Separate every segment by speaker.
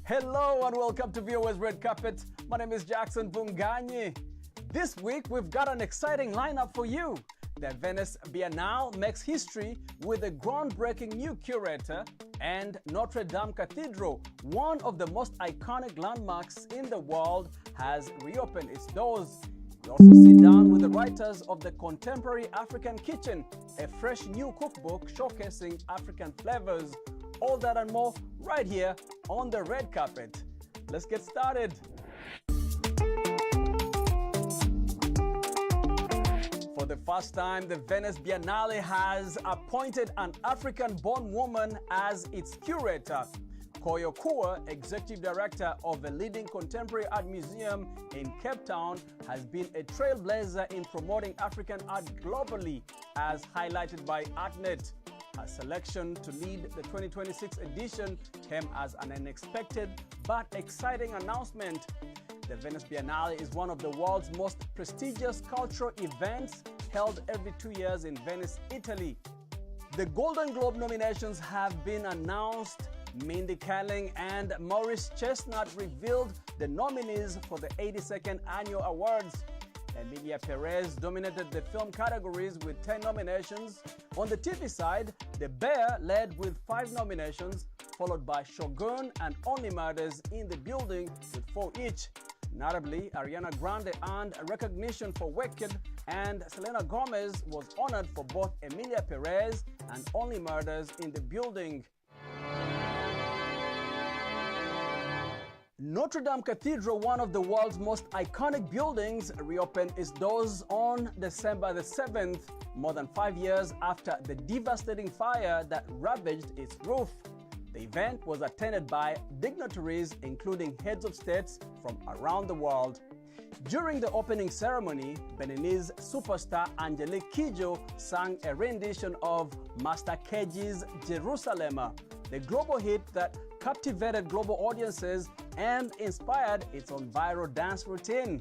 Speaker 1: Hello and welcome to VOA's Red Carpet. My name is Jackson Bunganyi. This week we've got an exciting lineup for you. The Venice Biennale makes history with a groundbreaking new curator, and Notre Dame Cathedral, one of the most iconic landmarks in the world, has reopened its doors. We also sit down with the writers of The Contemporary African Kitchen, a fresh new cookbook showcasing African flavors. All that and more right here on the red carpet. Let's get started. For the first time, the Venice Biennale has appointed an African-born woman as its curator. Koyo Kua, executive director of a leading contemporary art museum in Cape Town, has been a trailblazer in promoting African art globally, as highlighted by ArtNet. Her selection to lead the 2026 edition came as an unexpected but exciting announcement. The Venice Biennale is one of the world's most prestigious cultural events, held every 2 years in Venice, Italy. The Golden Globe nominations have been announced. Mindy Kaling and Maurice Chestnut revealed the nominees for the 82nd Annual Awards. Emilia Perez dominated the film categories with 10 nominations. On the TV side, The Bear led with 5 nominations, followed by Shogun and Only Murders in the Building with 4 each. Notably, Ariana Grande earned recognition for Wicked, and Selena Gomez was honored for both Emilia Perez and Only Murders in the Building. Notre Dame Cathedral, one of the world's most iconic buildings, reopened its doors on December the 7th, more than 5 years after the devastating fire that ravaged its roof. The event was attended by dignitaries, including heads of states from around the world. During the opening ceremony, Beninese superstar Angelique Kidjo sang a rendition of Master Keji's Jerusalema, the global hit that captivated global audiences and inspired its own viral dance routine.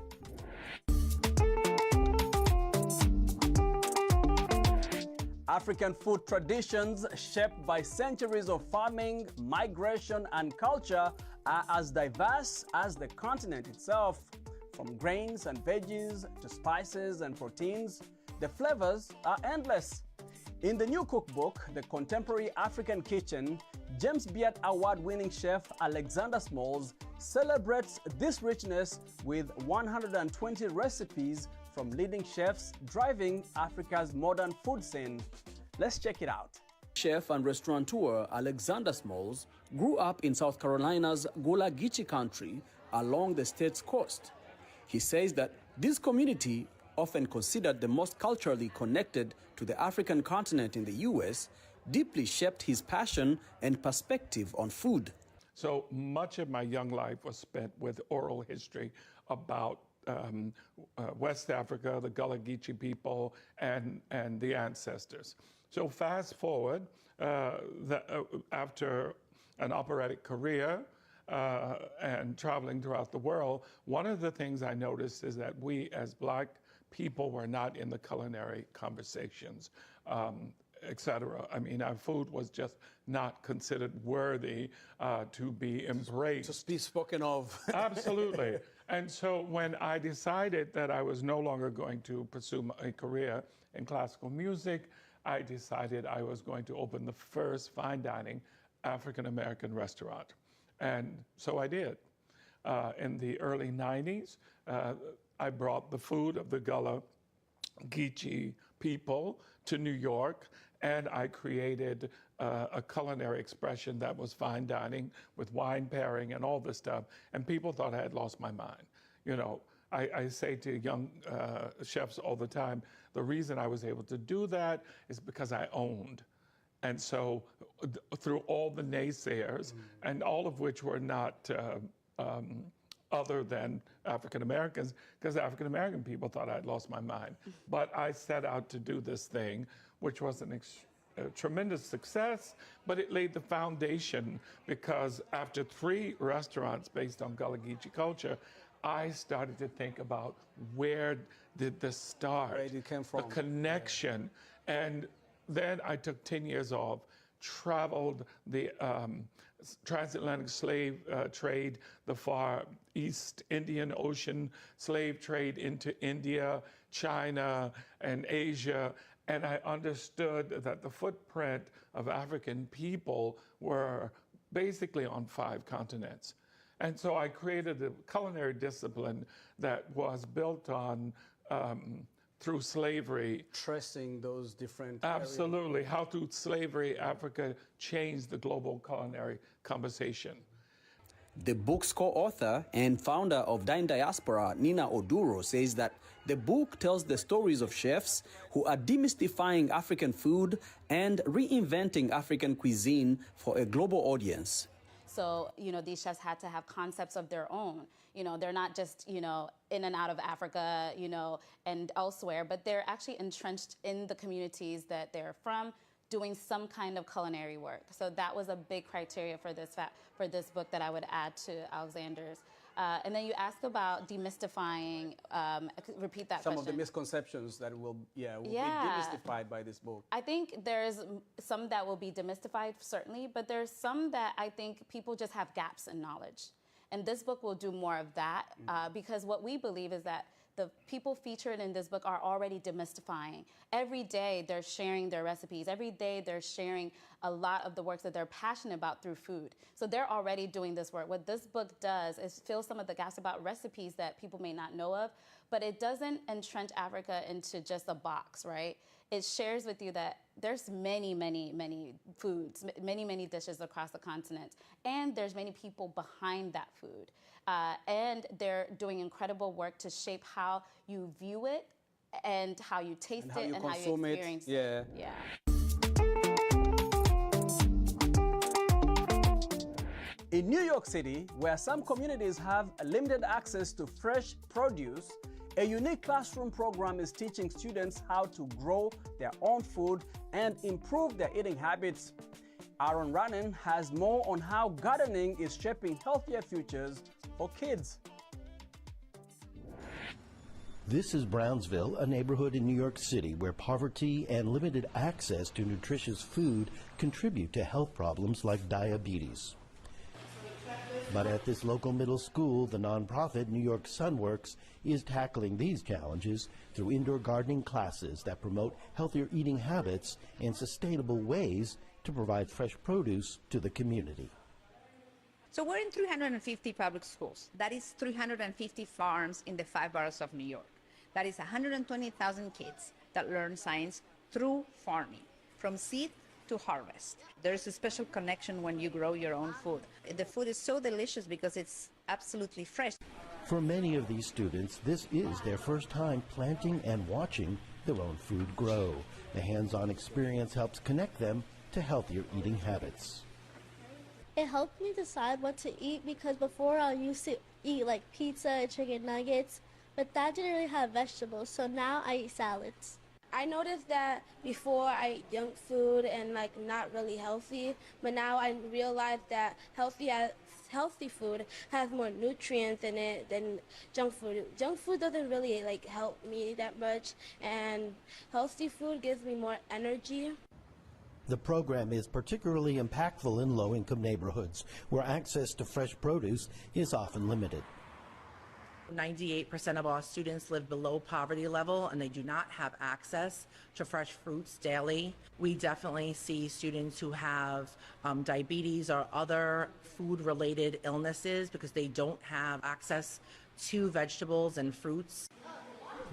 Speaker 1: African food traditions, shaped by centuries of farming, migration, and culture, are as diverse as the continent itself. From grains and veggies to spices and proteins, the flavors are endless. In the new cookbook, The Contemporary African Kitchen, James Beard Award-winning chef Alexander Smalls celebrates this richness with 120 recipes from leading chefs driving Africa's modern food scene. Let's check it out. Chef and restaurateur Alexander Smalls grew up in South Carolina's Gullah Geechee country along the state's coast. He says that this community, often considered the most culturally connected to the African continent in the U.S., deeply shaped his passion and perspective on food.
Speaker 2: So much of my young life was spent with oral history about West Africa, the Gullah Geechee people, and the ancestors. So fast forward, after an operatic career and traveling throughout the world, one of the things I noticed is that we as Black people were not in the culinary conversations, etc. I mean, our food was just not considered worthy to be embraced.
Speaker 1: To be spoken of.
Speaker 2: Absolutely. And so when I decided that I was no longer going to pursue a career in classical music, I decided I was going to open the first fine dining African-American restaurant. And so I did. In the early 90s, I brought the food of the Gullah Geechee people to New York, and I created a culinary expression that was fine dining with wine pairing and all this stuff. And people thought I had lost my mind. You know, I say to young chefs all the time, the reason I was able to do that is because I owned. And so through all the naysayers, and all of which were not other than African Americans, because African American people thought I'd lost my mind. But I set out to do this thing, which was a tremendous success, but it laid the foundation, because after 3 restaurants based on Gullah Geechee culture, I started to think about where did this start?
Speaker 1: Where it came from.
Speaker 2: The connection. Yeah. And then I took 10 years off, traveled the transatlantic slave trade, the far East Indian Ocean slave trade into India, China, and Asia. And I understood that the footprint of African people were basically on 5 continents. And so I created a culinary discipline that was built on through slavery.
Speaker 1: Tracing those different
Speaker 2: Absolutely. How through slavery, Africa changed the global culinary conversation.
Speaker 3: The book's co-author and founder of Dine Diaspora, Nina Oduro, says that the book tells the stories of chefs who are demystifying African food and reinventing African cuisine for a global audience.
Speaker 4: So, these chefs had to have concepts of their own. They're not just, in and out of Africa, and elsewhere, but they're actually entrenched in the communities that they're from, doing some kind of culinary work. So that was a big criteria for this book that I would add to Alexander's. And then you asked about demystifying, repeat that
Speaker 1: Some
Speaker 4: question.
Speaker 1: of the misconceptions that will be demystified by this book.
Speaker 4: I think there's some that will be demystified, certainly, but there's some that I think people just have gaps in knowledge. And this book will do more of that, because what we believe is that the people featured in this book are already demystifying. Every day they're sharing their recipes. Every day they're sharing a lot of the works that they're passionate about through food. So they're already doing this work. What this book does is fill some of the gaps about recipes that people may not know of, but it doesn't entrench Africa into just a box, right? It shares with you that there's many, many, many foods, many, many dishes across the continent, and there's many people behind that food. And they're doing incredible work to shape how you view it and how you taste it and how you experience it. Yeah.
Speaker 1: In New York City, where some communities have limited access to fresh produce, a unique classroom program is teaching students how to grow their own food and improve their eating habits. Aaron Rannan has more on how gardening is shaping healthier futures for kids.
Speaker 5: This is Brownsville, a neighborhood in New York City where poverty and limited access to nutritious food contribute to health problems like diabetes. But at this local middle school, the nonprofit New York Sunworks is tackling these challenges through indoor gardening classes that promote healthier eating habits and sustainable ways to provide fresh produce to the community.
Speaker 6: So we're in 350 public schools. That is 350 farms in the 5 boroughs of New York. That is 120,000 kids that learn science through farming, from seed to harvest. There's a special connection when you grow your own food. The food is so delicious because it's absolutely fresh.
Speaker 5: For many of these students, this is their first time planting and watching their own food grow. The hands-on experience helps connect them to healthier eating habits.
Speaker 7: It helped me decide what to eat because before I used to eat like pizza and chicken nuggets, but that didn't really have vegetables, so now I eat salads.
Speaker 8: I noticed that before I ate junk food and like not really healthy, but now I realize that healthy food has more nutrients in it than junk food. Junk food doesn't really like help me that much, and healthy food gives me more energy.
Speaker 5: The program is particularly impactful in low-income neighborhoods where access to fresh produce is often limited.
Speaker 9: 98% of our students live below poverty level and they do not have access to fresh fruits daily. We definitely see students who have diabetes or other food-related illnesses because they don't have access to vegetables and fruits.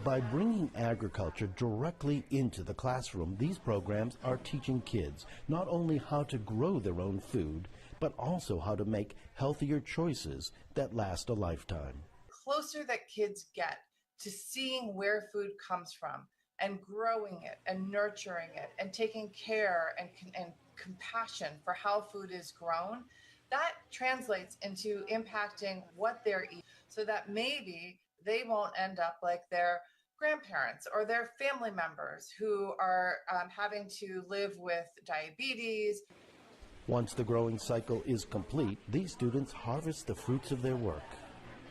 Speaker 5: By bringing agriculture directly into the classroom, these programs are teaching kids not only how to grow their own food, but also how to make healthier choices that last a lifetime.
Speaker 10: Closer that kids get to seeing where food comes from and growing it and nurturing it and taking care and compassion for how food is grown, that translates into impacting what they're eating so that maybe they won't end up like their grandparents or their family members who are having to live with diabetes.
Speaker 5: Once the growing cycle is complete, these students harvest the fruits of their work.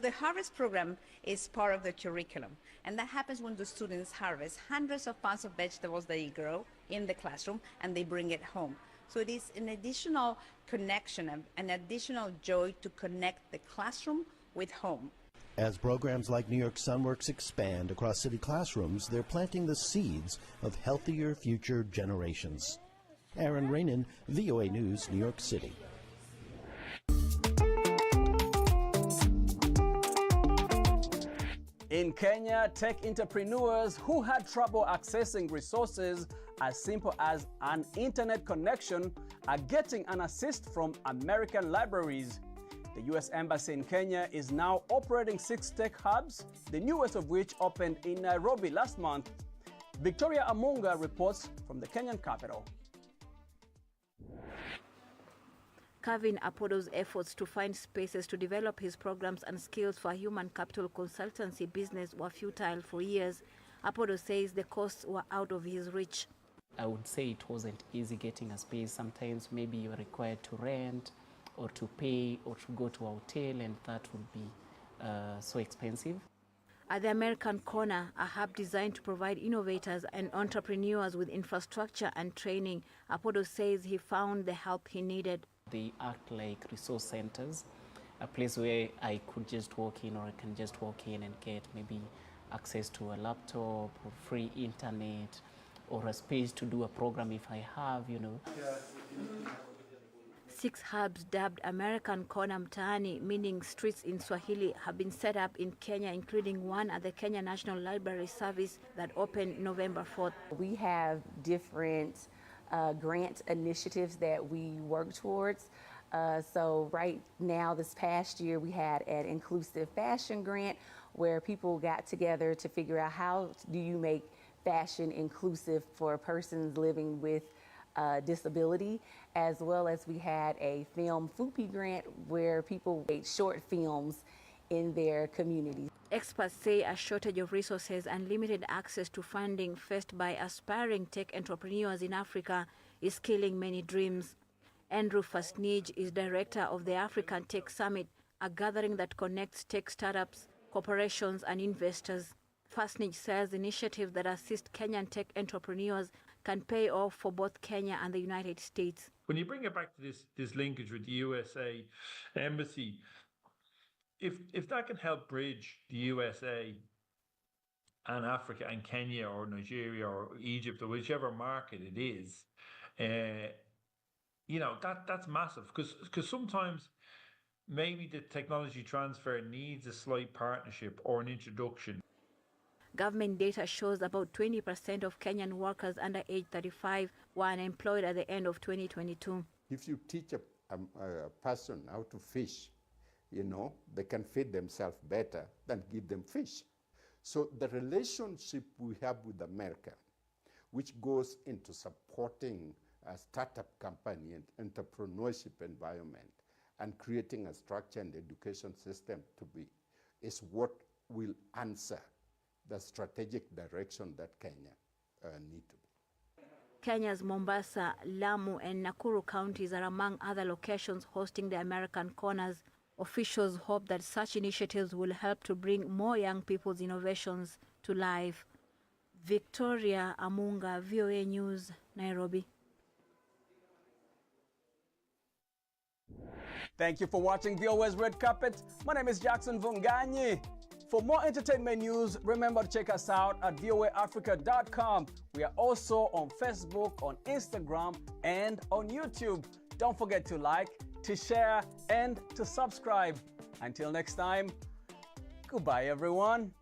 Speaker 6: The harvest program is part of the curriculum, and that happens when the students harvest hundreds of pounds of vegetables they grow in the classroom and they bring it home. So it is an additional connection, an additional joy to connect the classroom with home.
Speaker 5: As programs like New York Sunworks expand across city classrooms, they're planting the seeds of healthier future generations. Aaron Rainin, VOA News, New York City.
Speaker 1: In Kenya, tech entrepreneurs who had trouble accessing resources as simple as an internet connection are getting an assist from American libraries. The U.S. Embassy in Kenya is now operating 6 tech hubs, the newest of which opened in Nairobi last month. Victoria Amunga reports from the Kenyan capital.
Speaker 11: Kevin Apodo's efforts to find spaces to develop his programs and skills for human capital consultancy business were futile for years. Apodo says the costs were out of his reach.
Speaker 12: I would say it wasn't easy getting a space. Sometimes maybe you are required to rent or to pay or to go to a hotel, and that would be so expensive.
Speaker 11: At the American Corner, a hub designed to provide innovators and entrepreneurs with infrastructure and training, Apodo says he found the help he needed.
Speaker 12: They act like resource centers, a place where I could just walk in, or I can just walk in and get maybe access to a laptop or free internet or a space to do a program if I have,
Speaker 11: 6 hubs dubbed American Corner Mtaani, meaning streets in Swahili, have been set up in Kenya, including one at the Kenya National Library Service that opened November 4th.
Speaker 13: We have different grant initiatives that we work towards. So right now, this past year, we had an inclusive fashion grant where people got together to figure out how do you make fashion inclusive for persons living with disability, as well as we had a film FUPI grant where people made short films in their communities.
Speaker 11: Experts say a shortage of resources and limited access to funding faced by aspiring tech entrepreneurs in Africa is killing many dreams. Andrew Fasnij is director of the African Tech Summit, a gathering that connects tech startups, corporations, and investors. Fasnij says initiatives that assist Kenyan tech entrepreneurs can pay off for both Kenya and the United States.
Speaker 14: When you bring it back to this linkage with the USA Embassy, if that can help bridge the USA and Africa and Kenya or Nigeria or Egypt or whichever market it is, that's massive, because sometimes maybe the technology transfer needs a slight partnership or an introduction.
Speaker 11: Government data shows about 20% of Kenyan workers under age 35 were unemployed at the end of 2022.
Speaker 15: If you teach a person how to fish, they can feed themselves better than give them fish. So the relationship we have with America, which goes into supporting a startup company and entrepreneurship environment and creating a structure and education system is what will answer the strategic direction that Kenya need to be.
Speaker 11: Kenya's Mombasa, Lamu, and Nakuru counties are among other locations hosting the American Corners. Officials hope that such initiatives will help to bring more young people's innovations to life. Victoria Amunga, VOA News, Nairobi.
Speaker 1: Thank you for watching VOA's Red Carpet. My name is Jackson Vunganyi. For more entertainment news, remember to check us out at voaafrica.com. We are also on Facebook, on Instagram, and on YouTube. Don't forget to like, to share, and to subscribe. Until next time, goodbye everyone.